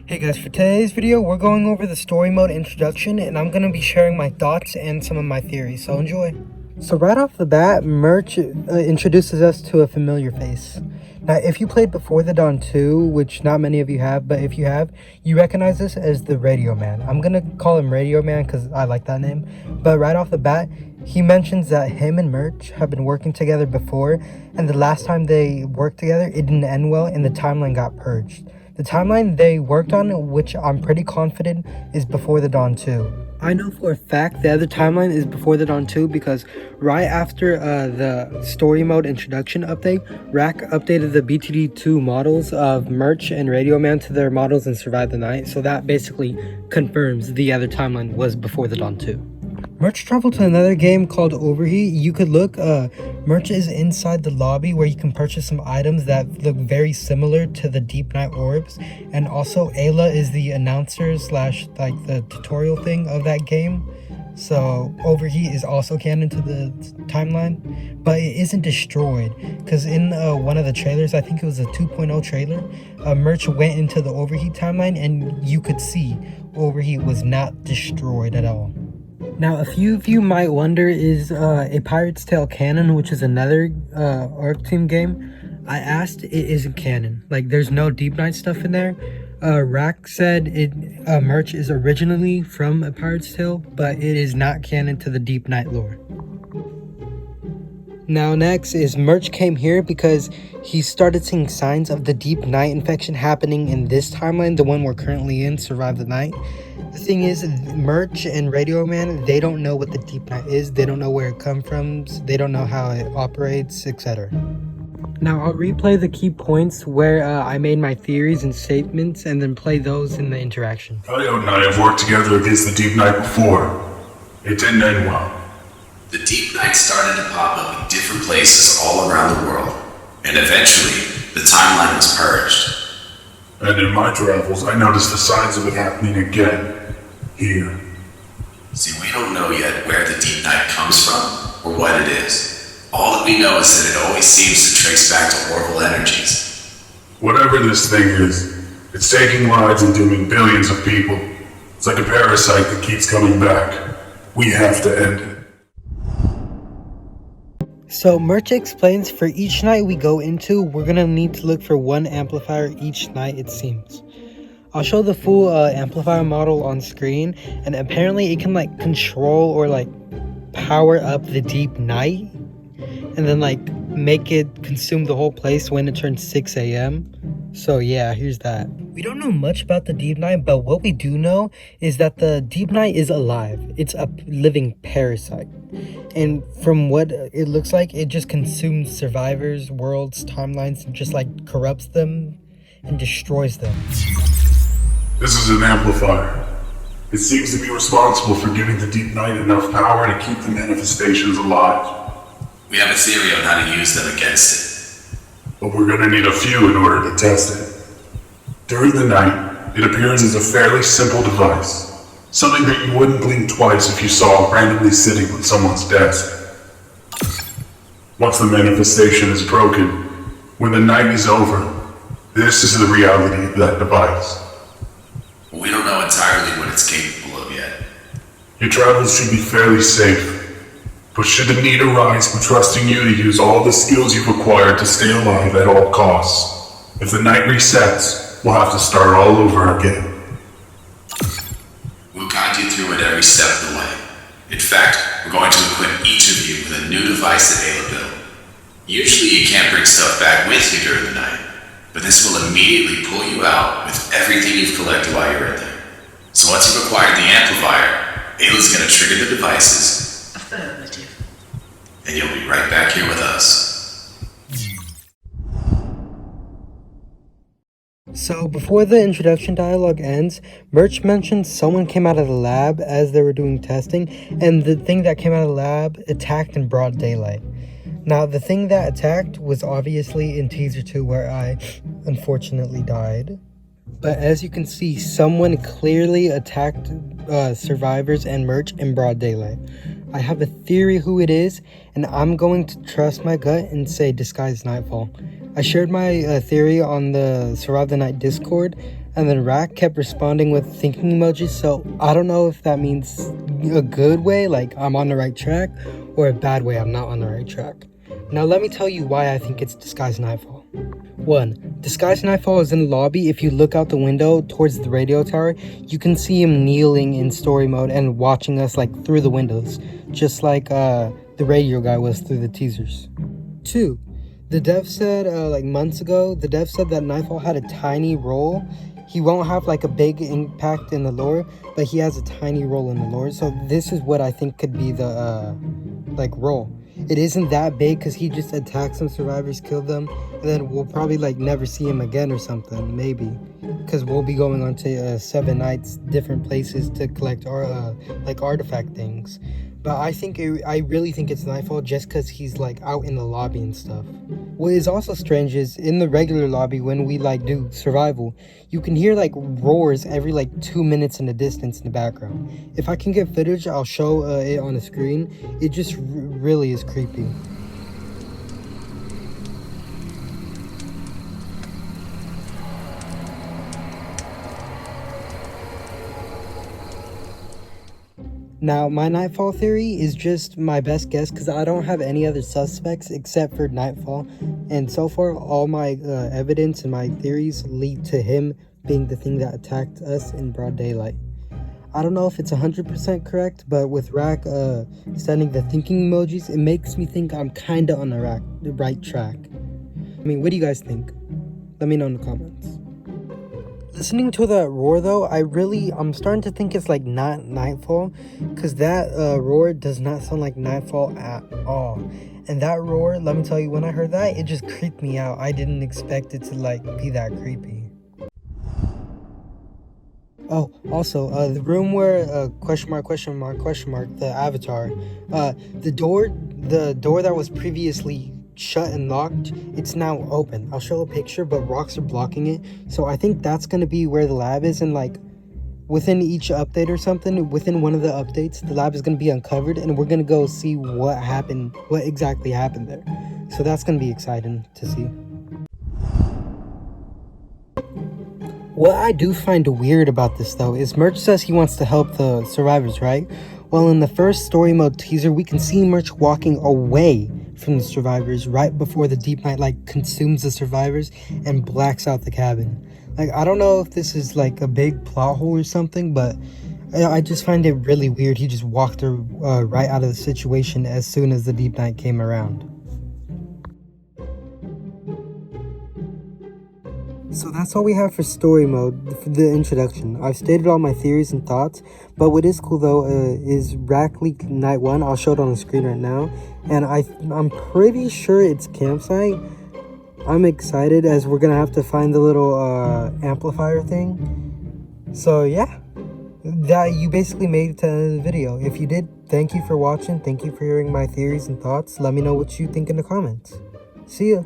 Hey guys, for today's video, we're going over the story mode introduction, and I'm going to be sharing my thoughts and some of my theories, so enjoy. So right off the bat, Merch introduces us to a familiar face. Now, if you played Before the Dawn 2, which not many of you have, but if you have, you recognize this as the Radio Man. I'm going to call him Radio Man because I like that name. But right off the bat, he mentions that him and Merch have been working together before, and the last time they worked together, it didn't end well, and the timeline got purged. The timeline they worked on, which I'm pretty confident, is Before the Dawn 2. I know for a fact the other timeline is Before the Dawn 2 because right after the story mode introduction update, Rack updated the BTD2 models of Merch and Radio Man to their models and Survive the Night, so that basically confirms the other timeline was Before the Dawn 2. Merch traveled to another game called Overheat. You could look, Merch is inside the lobby where you can purchase some items that look very similar to the Deep Night Orbs. And also Ayla is the announcer slash like the tutorial thing of that game. So Overheat is also canon to the timeline, but it isn't destroyed. Because in one of the trailers, I think it was a 2.0 trailer, Merch went into the Overheat timeline and you could see Overheat was not destroyed at all. Now, a few of you might wonder, is A Pirate's Tale canon, which is another ARC team game? I asked, it isn't canon. Like, there's no Deep Night stuff in there. Rack said Merch is originally from A Pirate's Tale, but it is not canon to the Deep Night lore. Now next is Merch came here because he started seeing signs of the Deep Night infection happening in this timeline, the one we're currently in, Survive the Night. The thing is, Merch and Radio Man, they don't know what the Deep Night is, they don't know where it comes from, they don't know how it operates, etc. Now I'll replay the key points where I made my theories and statements and then play those in the interaction. Elliot and I have worked together against the Deep Night before. It didn't end well. The Deep Night started to pop up in different places all around the world, and eventually, the timeline was purged. And in my travels, I noticed the signs of it happening again. Here. See, we don't know yet where the Deep Night comes from, or what it is. All that we know is that it always seems to trace back to Orville energies. Whatever this thing is, it's taking lives and dooming billions of people. It's like a parasite that keeps coming back. We have to end it. So Merch explains for each night we go into, we're gonna need to look for one amplifier each night, it seems. I'll show the full amplifier model on screen, and apparently it can like control or like power up the Deep Night and then like make it consume the whole place when it turns 6 a.m. So yeah, here's that. We don't know much about the Deep Night, but what we do know is that the Deep Night is alive. It's a living parasite. And from what it looks like, it just consumes survivors, worlds, timelines, and just like corrupts them and destroys them. This is an amplifier. It seems to be responsible for giving the Deep Night enough power to keep the manifestations alive. We have a theory on how to use them against it. But we're gonna need a few in order to test it. During the night, it appears as a fairly simple device. Something that you wouldn't blink twice if you saw randomly sitting on someone's desk. Once the manifestation is broken, when the night is over, this is the reality of that device. We don't know entirely what it's capable of yet. Your travels should be fairly safe, but should the need arise, we're trusting you to use all the skills you've acquired to stay alive at all costs. If the night resets, we'll have to start all over again. We'll guide you through it every step of the way. In fact, we're going to equip each of you with a new device that Ayla built. Usually you can't bring stuff back with you during the night, but this will immediately pull you out with everything you've collected while you're in there. So once you've acquired the amplifier, Ayla's going to trigger the devices. Affirmative. And you'll be right back here with us. So before the introduction dialogue ends, Merch mentions someone came out of the lab as they were doing testing, and the thing that came out of the lab attacked in broad daylight. Now, the thing that attacked was obviously in Teaser 2 where I unfortunately died. But as you can see, someone clearly attacked survivors and Merch in broad daylight. I have a theory who it is, and I'm going to trust my gut and say disguised Nightfall. I shared my theory on the Survive the Night Discord, And then Rack kept responding with thinking emojis, so I don't know if that means a good way, like I'm on the right track, or a bad way, I'm not on the right track. Now let me tell you why I think it's Disguised Nightfall. 1. Disguised Nightfall is in the lobby. If you look out the window towards the radio tower, you can see him kneeling in story mode and watching us like through the windows, just like the radio guy was through the teasers. 2. The dev said like months ago, the dev said that Nightfall had a tiny role. He won't have like a big impact in the lore, but he has a tiny role in the lore. So this is what I think could be the like role. It isn't that big because he just attacked some survivors, killed them, and then we'll probably like never see him again or something, maybe, because we'll be going on to 7 nights, different places to collect our like artifact things. But I really think it's Nightfall just because he's like out in the lobby and stuff. What is also strange is in the regular lobby when we like do survival, you can hear like roars every like 2 minutes in the distance in the background. If I can get footage, I'll show it on the screen. It just really is creepy. Now, my Nightfall theory is just my best guess because I don't have any other suspects except for Nightfall. And so far, all my evidence and my theories lead to him being the thing that attacked us in broad daylight. I don't know if it's 100% correct, but with Rack sending the thinking emojis, it makes me think I'm kind of on the right track. I mean, what do you guys think? Let me know in the comments. Listening to that roar though, I'm starting to think it's like not Nightfall, because that roar does not sound like Nightfall at all. And that roar, let me tell you, when I heard that, it just creeped me out. I didn't expect it to like be that creepy. Oh, also, the room where question mark, the avatar, the door that was previously shut and locked, it's now open. I'll show a picture, but rocks are blocking it. So I think that's gonna be where the lab is, and like within each update or something, within one of the updates, the lab is gonna be uncovered and we're gonna go see what exactly happened there. So that's gonna be exciting to see. What I do find weird about this though is Merch says he wants to help the survivors, right? Well, in the first story mode teaser, we can see Merch walking away from the survivors right before the deep night like consumes the survivors and blacks out the cabin. Like, I don't know if this is like a big plot hole or something, but I just find it really weird. He just walked right out of the situation as soon as the deep night came around. So that's all we have for story mode, for the introduction. I've stated all my theories and thoughts, but what is cool though is Rack Leak Night 1. I'll show it on the screen right now, and I'm pretty sure it's campsite. I'm excited as we're gonna have to find the little amplifier thing. So yeah, that you basically made it to the end of the video. If you did, thank you for watching. Thank you for hearing my theories and thoughts. Let me know what you think in the comments. See ya.